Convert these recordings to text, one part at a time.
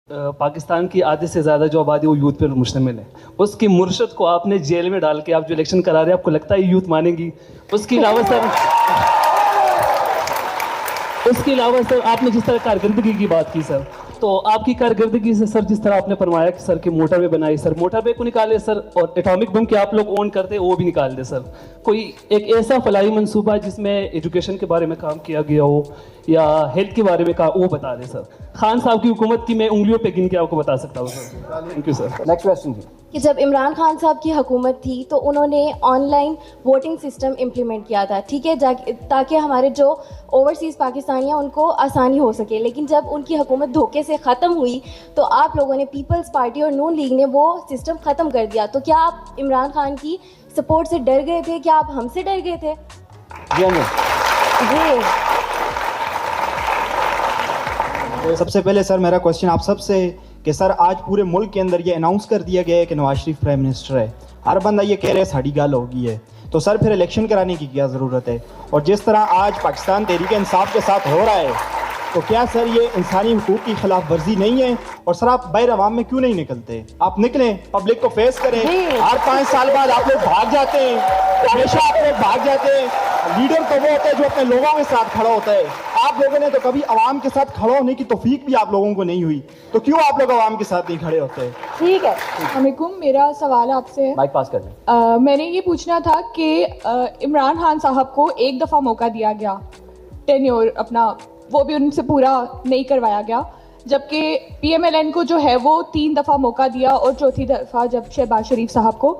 पाकिस्तान की आधे से ज़्यादा जो आबादी वो यूथ पर मुश्तमिल है। उसकी मुर्शद को आपने जेल में डाल के आप जो इलेक्शन करा रहे हैं, आपको लगता है यूथ मानेगी? उसके अलावा सर आपने जिस तरह कारकर्दगी की बात की सर, तो आपकी कारकर्दगी से सर जिस तरह आपने फरमाया कि सर की मोटरवे बनाई, सर मोटरवे को निकाले सर, और एटॉमिक बम के आप लोग ओन करते वो भी निकाल दे सर। कोई एक ऐसा फलाई मंसूबा जिसमें एजुकेशन के बारे में काम किया गया हो या हेल्थ के बारे में कहा, वो बता दें सर। खान साहब की हुकूमत की मैं उंगलियों पे गिन के आपको बता सकता हूँ sir. Thank you sir. Next question जी। कि जब इमरान खान साहब की हुकूमत थी तो उन्होंने ऑनलाइन वोटिंग सिस्टम इम्प्लीमेंट किया था, ठीक है, ताकि हमारे जो ओवरसीज़ पाकिस्तानी हैं उनको आसानी हो सके। लेकिन जब उनकी हुकूमत धोखे से ख़त्म हुई तो आप लोगों ने, पीपल्स पार्टी और नून लीग ने वो सिस्टम ख़त्म कर दिया। तो क्या आप इमरान खान की सपोर्ट से डर गए थे? क्या आप हमसे डर गए थे? जी सबसे पहले सर मेरा क्वेश्चन आप सबसे कि सर आज पूरे मुल्क के अंदर ये अनाउंस कर दिया गया है कि नवाज शरीफ प्राइम मिनिस्टर है। हर बंदा ये कह रहा है साड़ी गाल होगी है, तो सर फिर इलेक्शन कराने की क्या ज़रूरत है? और जिस तरह आज पाकिस्तान तहरीक इंसाफ के साथ हो रहा है, तो क्या सर ये इंसानी हुकूक की खिलाफ वर्जी नहीं है? और सर आप बाहर अवाम में क्यों नहीं निकलते? आप निकलें, पब्लिक को फेस करें। हर 5 साल बाद आप लोग भाग जाते हैं, हमेशा आप लोग भाग जाते हैं। लीडर तो वो होता है जो अपने लोगों के साथ खड़ा होता है। आप लोगों ने तो कभी अवाम के साथ खड़ा होने की तौफीक भी आप लोगों को नहीं हुई, तो क्यों आप लोग अवाम के साथ नहीं खड़े होते? ठीक है, अस्सलामुअलैकुम, मेरा सवाल आपसे है। माइक पास कर दें। मैंने ये पूछना था कि इमरान खान साहब को एक दफ़ा मौका दिया गया, टेन्योर अपना, वो भी उनसे पूरा नहीं करवाया गया, जबकि PMLN को जो है वो 3 दफ़ा मौका दिया और चौथी दफ़ा जब शहबाज शरीफ साहब को,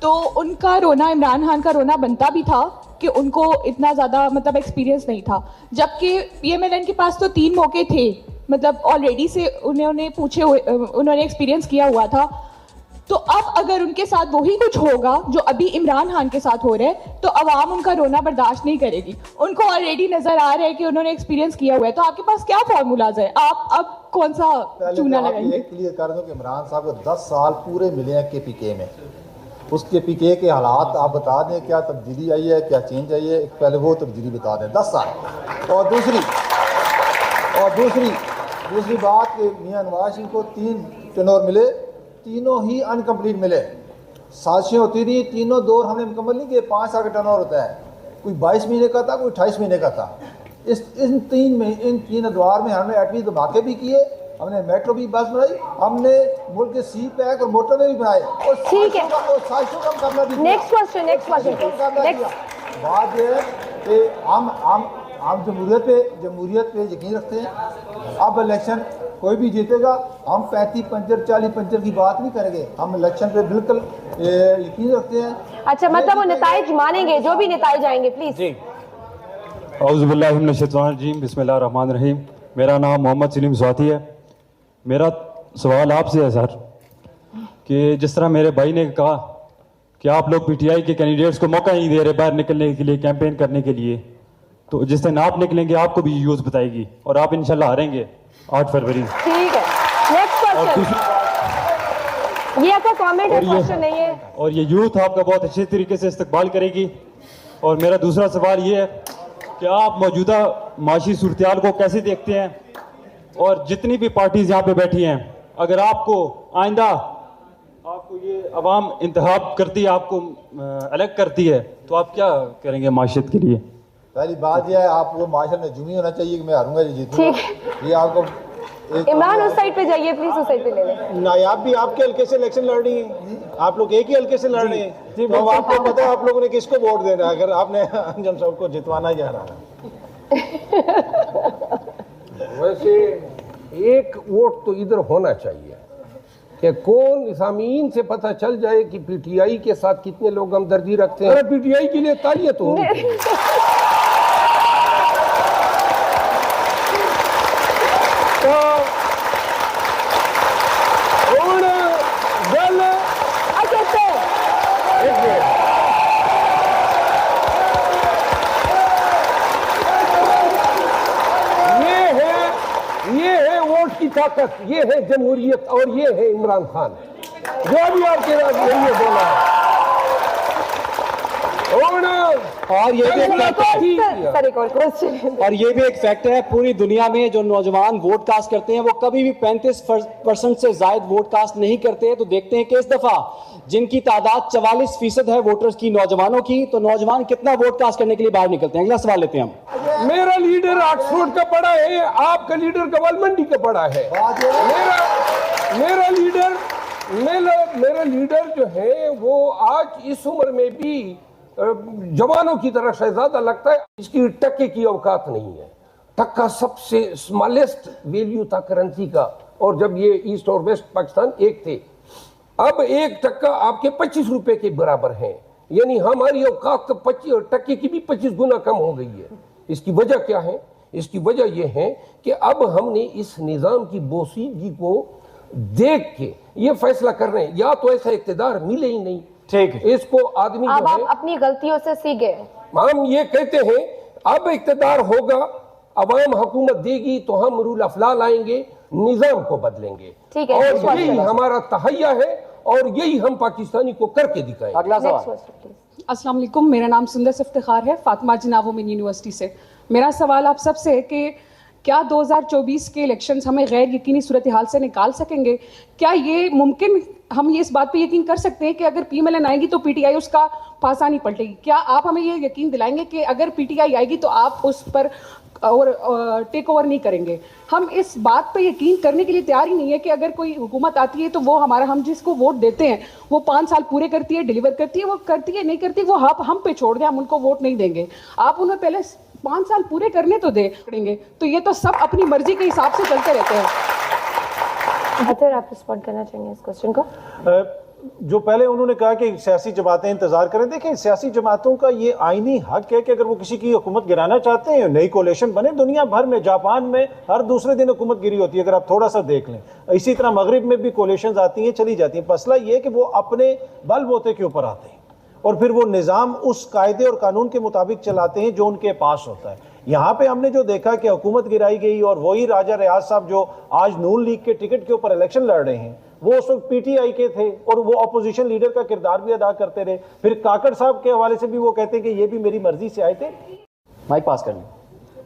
तो उनका रोना, इमरान खान का रोना बनता भी था कि उनको इतना ज़्यादा मतलब एक्सपीरियंस नहीं था, जबकि PMLN के पास तो 3 मौके थे, मतलब ऑलरेडी से उन्होंने उन्होंने एक्सपीरियंस किया हुआ था। तो अब अगर उनके साथ वही कुछ होगा जो अभी इमरान खान के साथ हो रहा है, तो अवाम उनका रोना बर्दाश्त नहीं करेगी। उनको ऑलरेडी नजर आ रहा है कि उन्होंने एक्सपीरियंस किया हुआ है, तो आपके पास क्या फार्मूलाज है? आप अब कौन सा चूना लगाएंगे? क्लियर कर दूं कि इमरान साहब को 10 साल पूरे मिले हैं KPK में। उस KPK के हालात आप बता दें, क्या तब्दीली आई है, क्या चेंज आई है, पहले वो तब्दीली बता दें। 10 साल। और दूसरी बात कि मियां नवाज शरीफ को 3 टेनोर मिले, तीनों ही अनकम्प्लीट मिले। साजिशें होती रही, तीनों दौर हमने मुकम्मल नहीं किए। 5 साल का टेनोर होता है, कोई 22 महीने का था, कोई 28 महीने का था। इन 3 अदवार में हमने एटमी धमाके भी किए, हमने मेट्रो भी बस बनाई, हमने मुल्क के सी पैक और मोटरवे भी बनाए, और ठीक है, साजिशों का मुकाबला भी। Next question. बात यह है कि हम जमहूरियत पे यकीन रखते हैं। अब इलेक्शन कोई भी जीतेगा, हम 35 पंचर 40 पंचर की बात नहीं करेंगे, हम इलेक्शन पे बिल्कुल यकीन रखते हैं। अच्छा, मतलब वो नताइज मानेंगे, जो भी नताइज आएंगे, प्लीज जी। औज़ुबिल्लाहिमिनश्शैतानिर्रजीम, बिस्मिल्लाहिर्रहमानिर्रहीम। मेरा नाम मोहम्मद सलीम स्वाति है। मेरा सवाल आपसे है सर कि जिस तरह मेरे भाई ने कहा कि आप लोग PTI के कैंडिडेट्स को मौका नहीं दे रहे बाहर निकलने के लिए, कैंपेन करने के लिए, तो जिस दिन आप निकलेंगे आपको भी यूज़ बताएगी और आप इंशाल्लाह हारेंगे 8 फरवरी। ठीक है, नेक्स्ट क्वेश्चन। ये आपका कमेंट है, क्वेश्चन नहीं है। और ये यूथ आपका बहुत अच्छे तरीके से इस्तकबाल करेगी। और मेरा दूसरा सवाल ये है कि आप मौजूदा माशी सूरत को कैसे देखते हैं? और जितनी भी पार्टीज यहाँ पे बैठी हैं, अगर आपको आइंदा आपको ये अवाम इंतखाब करती है, आपको अलग करती है, तो आप क्या करेंगे माशरत के लिए? पहली बात यह है, आपको माशरे में जुमी होना चाहिए कि मैं हारूंगा या जीतूंगा। ये आपको इमरान उस साइड पे जाइए प्लीज, उस साइड पे ले लें। नायाब भी आपके हल्के से इलेक्शन लड़ रही है, आप लोग एक ही हल्के से लड़ रहे हैं, तो अब आपको पता है आप लोगों ने किसको वोट देना है, अगर आपने अंजम साहब को जितवाना जा रहा है। वैसे एक वोट तो इधर होना चाहिए कि कौन निज़ामीन से पता चल जाए कि PTI के साथ कितने लोग हमदर्दी रखते हैं। PTI के लिए तालियां तो होनी चाहिए। ताकत, ये है जमहूरियत और ये है इमरान खान, जो भी आपके बोला है। और ये भी एक फैक्ट है, सर एक और क्वेश्चन। और ये भी एक फैक्ट है, पूरी दुनिया में जो नौजवान वोट कास्ट करते हैं वो कभी भी 35% से ज्यादा वोट कास्ट नहीं करते। तो देखते हैं कि इस दफा जिनकी तादाद 44% है वोटर्स की, नौजवानों की, तो नौजवान कितना वोट कास्ट करने के लिए बाहर निकलते हैं। अगला सवाल लेते हैं हम। मेरा लीडर ऑक्सफोर्ड का पढ़ा है, आपका लीडर गवालमंडी का पढ़ा है। मेरा लीडर जो है वो आज इस उम्र में भी जवानों की तरह शहजादा लगता है। इसकी टक्के की औकात नहीं है। टक्का सबसे स्मॉलेस्ट वैल्यू था करेंसी का, और जब ये ईस्ट और वेस्ट पाकिस्तान एक थे, अब एक टक्का आपके 25 रुपए के बराबर है। यानी हमारी औकात तो 25 टक्के की भी 25 गुना कम हो गई है। इसकी वजह क्या है? इसकी वजह यह है कि अब हमने इस निजाम की बोसीदगी को देख के ये फैसला कर रहे हैं, या तो ऐसा इक़्तिदार मिले ही नहीं। ठीक है, इसको आदमी अब जो आप है, अपनी गलतियों से सीख गए। हम ये कहते हैं अब इक़्तिदार होगा, अवाम हुकूमत देगी तो हम रूल ऑफ लॉ लाएंगे, निजाम को बदलेंगे। ठीक है, और यही हमारा तहैया है और यही हम पाकिस्तानी को करके दिखाएंगे। अगला सवाल। अस्सलाम वालेकुम, मेरा नाम सुंदर इफ्तिखार है, फातिमा जिन्ना वुमेन यूनिवर्सिटी से। मेरा सवाल आप सबसे है कि क्या 2024 के इलेक्शंस हमें गैर यकीनी सूरत हाल से निकाल सकेंगे? क्या ये मुमकिन, हम ये इस बात पे यकीन कर सकते हैं कि अगर PMLN आएगी तो PTI उसका पासा नहीं पलटेगी? क्या आप हमें ये यकीन दिलाएंगे कि अगर PTI आएगी तो आप उस पर और टेक ओवर नहीं करेंगे? हम इस बात पे यकीन करने के लिए तैयार ही नहीं है कि अगर कोई हुकूमत आती है तो वो हमारा, हम जिसको वोट देते हैं वो 5 साल पूरे करती है, डिलीवर करती है, वो करती है नहीं करती वो हम पे छोड़ दें, हम उनको वोट नहीं देंगे। आप उन्हें पहले 5 साल पूरे करने तो देंगे। तो ये तो सब अपनी मर्जी के हिसाब से चलते रहते हैं। अतर आप रिस्पॉन्ड करना चाहेंगे इस क्वेश्चन को? जो पहले उन्होंने कहा कि सियासी जमातें इंतजार करें, देखें सियासी जमातों का ये आईनी हक है कि अगर वो किसी की हुकूमत गिराना चाहते हैं, नई कोalition बने। दुनिया भर में, जापान में हर दूसरे दिन हुकूमत गिरी होती है, अगर आप थोड़ा सा देख लें। इसी तरह मगरिब में भी कोalitions आती हैं, चली जाती हैं। मसला ये है कि वो अपने बलबूते के ऊपर आते हैं और फिर वो निज़ाम उस कायदे और कानून के मुताबिक चलाते हैं जो उनके पास होता है। यहाँ पे हमने जो देखा कि हुकूमत गिराई गई और वही राजा रियाज साहब जो आज नून लीग के टिकट के ऊपर इलेक्शन लड़ रहे हैं, वो उस वक्त PTI के थे और वो अपोजिशन लीडर का किरदार भी अदा करते रहे। फिर काकड़ साहब के हवाले से भी वो कहते हैं कि ये भी मेरी मर्जी से आए थे। माइक पास कर लें।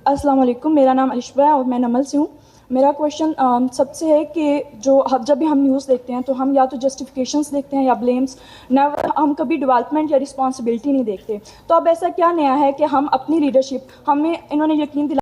अस्सलाम वालेकुम, मेरा नाम अलिशबा है और मैं नमल से हूँ। मेरा क्वेश्चन सबसे है कि जब भी हम न्यूज़ देखते हैं तो हम या तो जस्टिफिकेशंस देखते हैं या ब्लेम्स, नेवर हम कभी डेवलपमेंट या रिस्पॉन्सिबिलिटी नहीं देखते। तो अब ऐसा क्या नया है कि हम अपनी लीडरशिप, हमें इन्होंने यकीन दिला